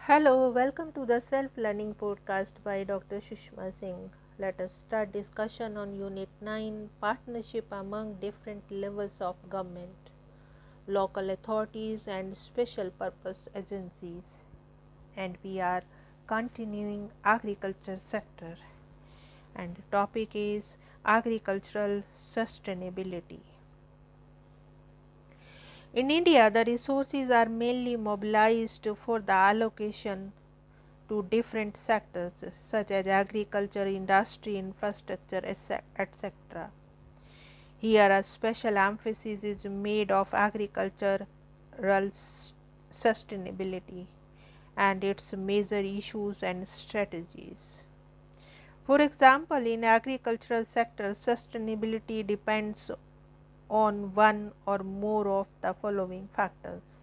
Hello, welcome to the self-learning podcast by Dr. Sushma Singh. Let us start discussion on Unit 9, Partnership among different levels of government, local authorities and special purpose agencies. And we are continuing agriculture sector, and the topic is agricultural sustainability. In India, the resources are mainly mobilized for the allocation to different sectors such as agriculture, industry, infrastructure, etc. Here, a special emphasis is made of agricultural sustainability and its major issues and strategies. For example, in agricultural sector, sustainability depends on one or more of the following factors: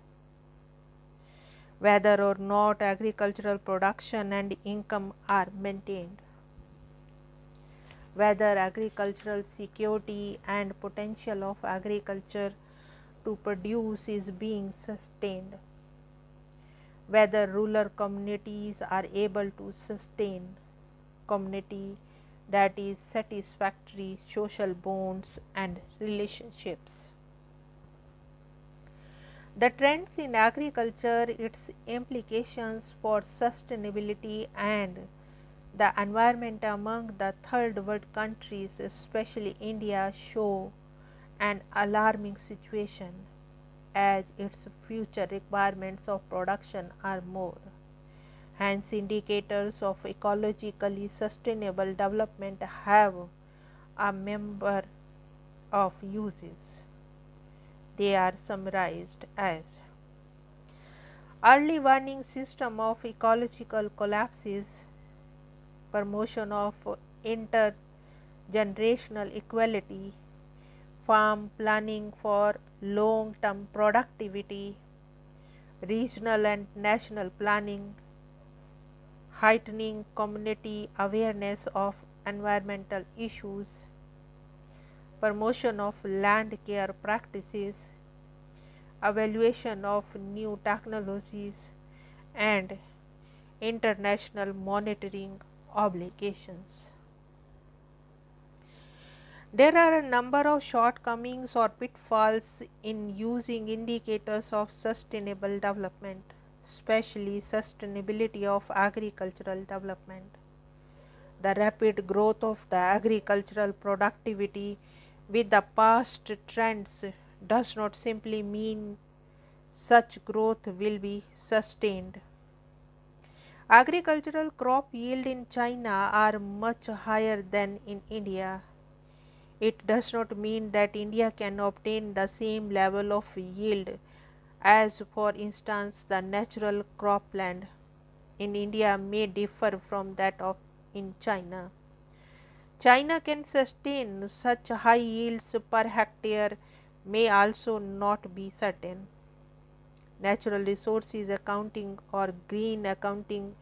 whether or not agricultural production and income are maintained, whether agricultural security and potential of agriculture to produce is being sustained, whether rural communities are able to sustain community, that is satisfactory social bonds and relationships. The trends in agriculture, its implications for sustainability and the environment among the third world countries, especially India, show an alarming situation as its future requirements of production are more. Hence, indicators of ecologically sustainable development have a number of uses. They are summarized as: early warning system of ecological collapses, promotion of intergenerational equality, farm planning for long-term productivity, regional and national planning, heightening community awareness of environmental issues, promotion of land care practices, evaluation of new technologies, and international monitoring obligations. There are a number of shortcomings or pitfalls in using indicators of sustainable development, especially sustainability of agricultural development. The rapid growth of the agricultural productivity with the past trends does not simply mean such growth will be sustained. Agricultural crop yield in China are much higher than in India. It does not mean that India can obtain the same level of yield as, for instance, the natural cropland in India may differ from that of in China. China can sustain such high yields per hectare may also not be certain. Natural resources accounting or green accounting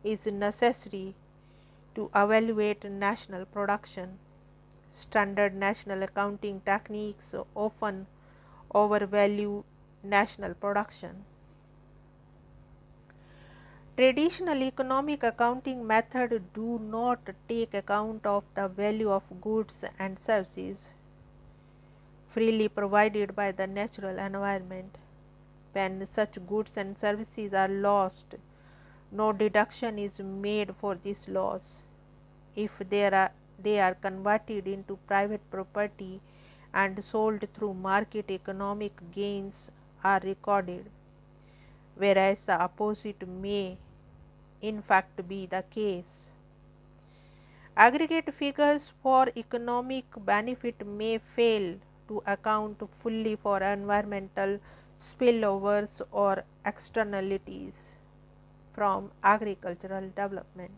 is necessary to evaluate national production. Standard national accounting techniques often overvalue national production. Traditional economic accounting methods do not take account of the value of goods and services freely provided by the natural environment. When such goods and services are lost, no deduction is made for this loss. If they are converted into private property and sold through market, economic gains are recorded, whereas the opposite may in fact be the case. Aggregate figures for economic benefit may fail to account fully for environmental spillovers or externalities from agricultural development.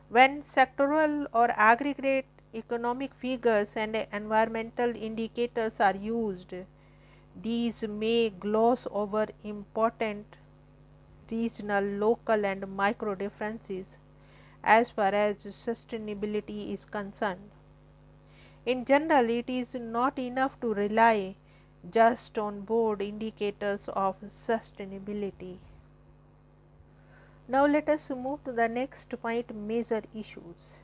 When sectoral or aggregate economic figures and environmental indicators are used, these may gloss over important regional, local, and micro differences as far as sustainability is concerned. In general, it is not enough to rely just on broad indicators of sustainability. Now let us move to the next point, major issues.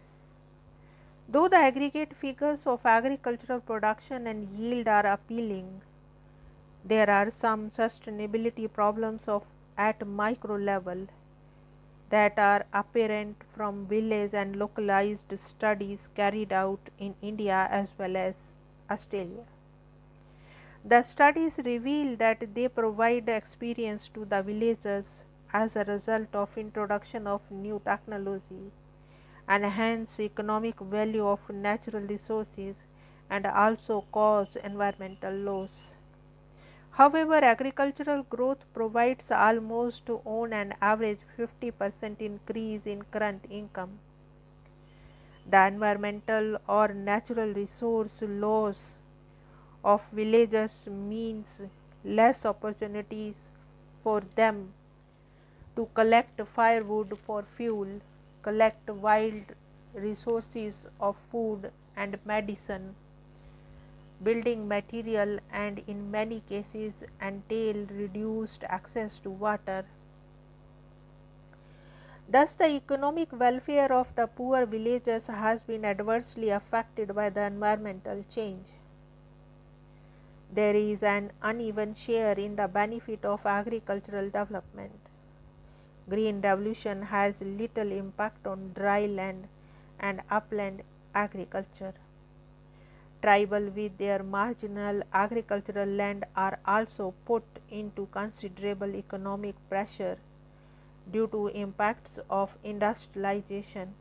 Though the aggregate figures of agricultural production and yield are appealing, there are some sustainability problems at micro level that are apparent from village and localized studies carried out in India as well as Australia. The studies reveal that they provide experience to the villagers as a result of introduction of new technology and hence economic value of natural resources and also cause environmental loss. However, agricultural growth provides almost on an average 50% increase in current income. The environmental or natural resource loss of villagers means less opportunities for them to collect firewood for fuel, collect wild resources of food and medicine, building material, and in many cases entail reduced access to water. Thus, the economic welfare of the poor villagers has been adversely affected by the environmental change. There is an uneven share in the benefit of agricultural development. Green revolution has little impact on dry land and upland agriculture. Tribal with their marginal agricultural land are also put into considerable economic pressure due to impacts of industrialization,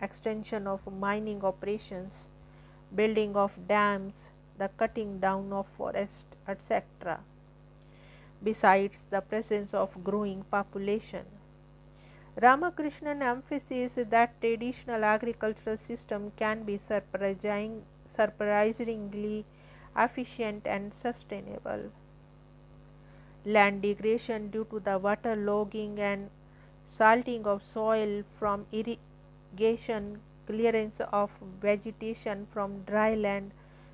extension of mining operations, building of dams, the cutting down of forests, etc. Besides the presence of growing population. Ramakrishnan emphasizes that traditional agricultural system can be surprisingly efficient and sustainable. Land degradation due to the waterlogging and salting of soil from irrigation, clearance of vegetation from dry land,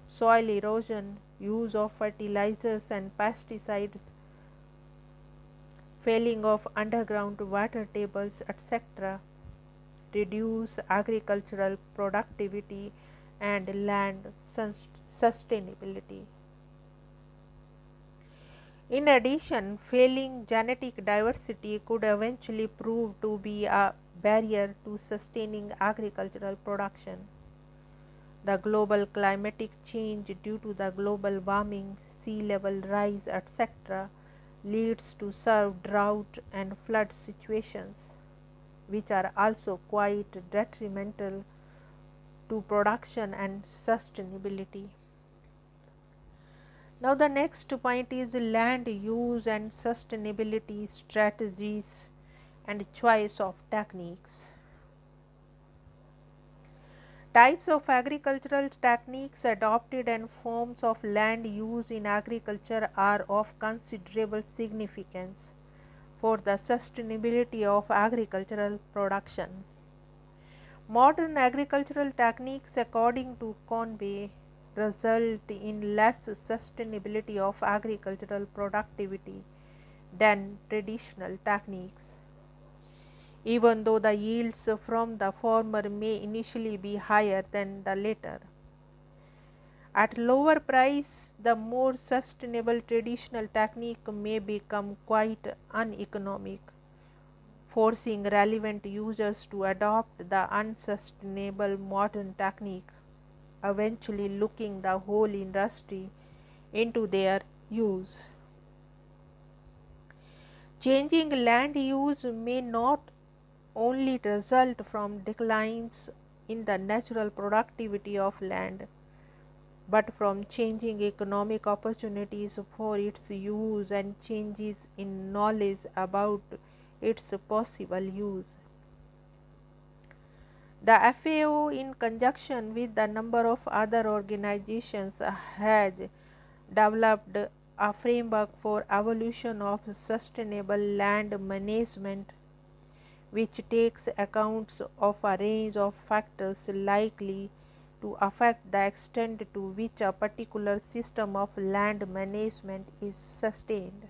soil erosion, use of fertilizers and pesticides, failing of underground water tables, etc., reduce agricultural productivity and land sustainability. In addition, failing genetic diversity could eventually prove to be a barrier to sustaining agricultural production. The global climatic change due to the global warming, sea level rise, etc., leads to severe drought and flood situations, which are also quite detrimental to production and sustainability. Now, the next point is land use and sustainability strategies and choice of techniques. Types of agricultural techniques adopted and forms of land use in agriculture are of considerable significance for the sustainability of agricultural production. Modern agricultural techniques, according to Conway, result in less sustainability of agricultural productivity than traditional techniques, even though the yields from the former may initially be higher than the latter. At lower price, the more sustainable traditional technique may become quite uneconomic, forcing relevant users to adopt the unsustainable modern technique, eventually looking the whole industry into their use. Changing land use may not only result from declines in the natural productivity of land, but from changing economic opportunities for its use and changes in knowledge about its possible use. The FAO, in conjunction with a number of other organizations, has developed a framework for evolution of sustainable land management, which takes account of a range of factors likely to affect the extent to which a particular system of land management is sustained.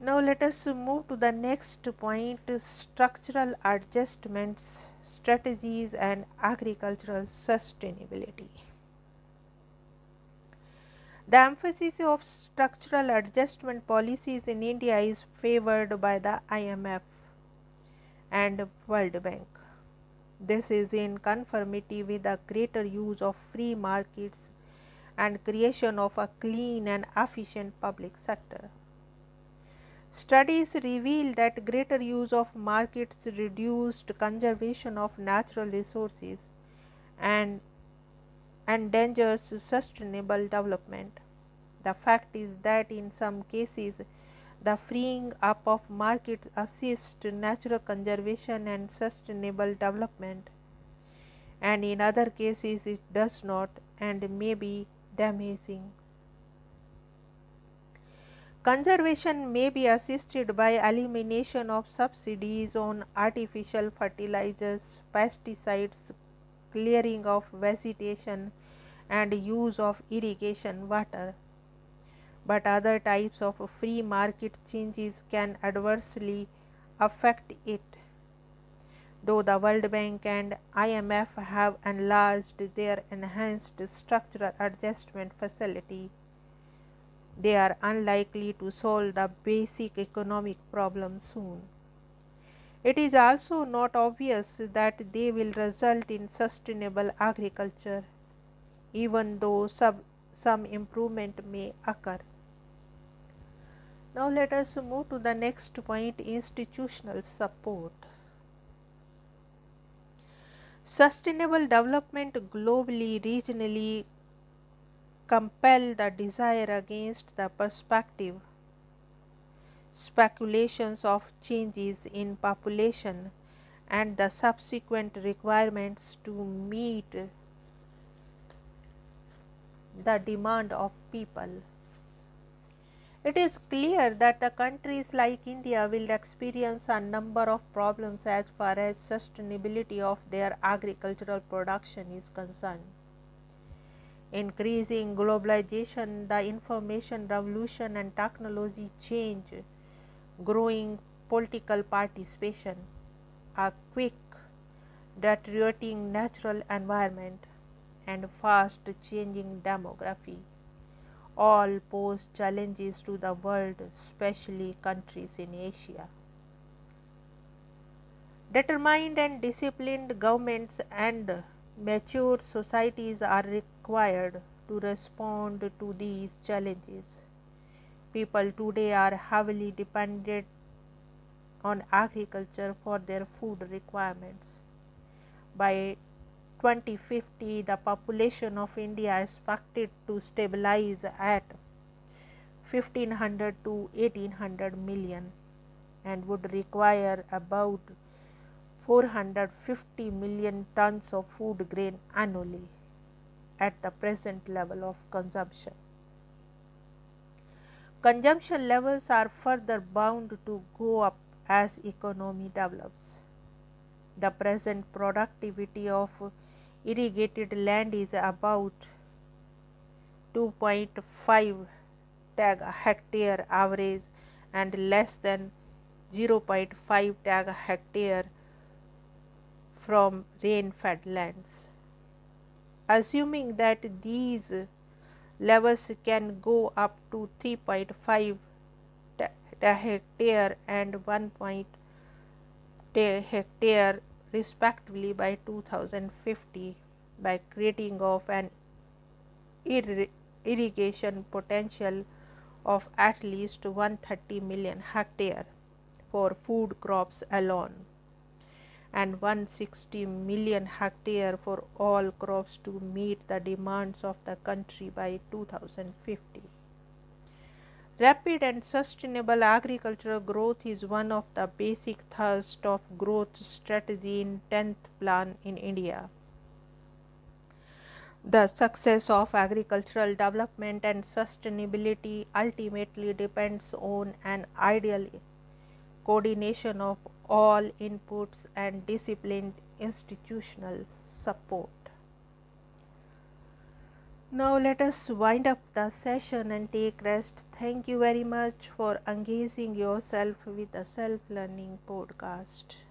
Now let us move to the next point, structural adjustments, strategies and agricultural sustainability. The emphasis of structural adjustment policies in India is favored by the IMF and World Bank. This is in conformity with the greater use of free markets and creation of a clean and efficient public sector. Studies reveal that greater use of markets reduced conservation of natural resources and endangers sustainable development. The fact is that in some cases, the freeing up of markets assists natural conservation and sustainable development, and in other cases it does not and may be damaging. Conservation may be assisted by elimination of subsidies on artificial fertilizers, pesticides, clearing of vegetation, and use of irrigation water. But other types of free market changes can adversely affect it. Though the World Bank and IMF have enlarged their enhanced structural adjustment facility, they are unlikely to solve the basic economic problem soon. It is also not obvious that they will result in sustainable agriculture, even though some improvement may occur. Now let us move to the next point, institutional support. Sustainable development globally, regionally compel the desire against the perspective, speculations of changes in population and the subsequent requirements to meet the demand of people. It is clear that the countries like India will experience a number of problems as far as sustainability of their agricultural production is concerned. Increasing globalization, the information revolution and technology change, growing political participation, a quick deteriorating natural environment, and fast changing demography all pose challenges to the world, especially countries in Asia. Determined and disciplined governments and mature societies are required to respond to these challenges. People today are heavily dependent on agriculture for their food requirements. By 2050, the population of India is expected to stabilize at 1500 to 1800 million and would require about 450 million tons of food grain annually at the present level of consumption. Consumption levels are further bound to go up as economy develops. The present productivity of irrigated land is about 2.5 tag hectare average and less than 0.5 tag hectare from rain-fed lands. Assuming that these levels can go up to 3.5 hectare and 1 hectare respectively by 2050 by creating of an irrigation potential of at least 130 million hectare for food crops alone and 160 million hectare for all crops to meet the demands of the country by 2050. Rapid and sustainable agricultural growth is one of the basic thrust of growth strategy in 10th plan in India. The success of agricultural development and sustainability ultimately depends on an ideal coordination of all inputs and disciplined institutional support. Now let us wind up the session and take rest. Thank you very much for engaging yourself with the Self Learning podcast.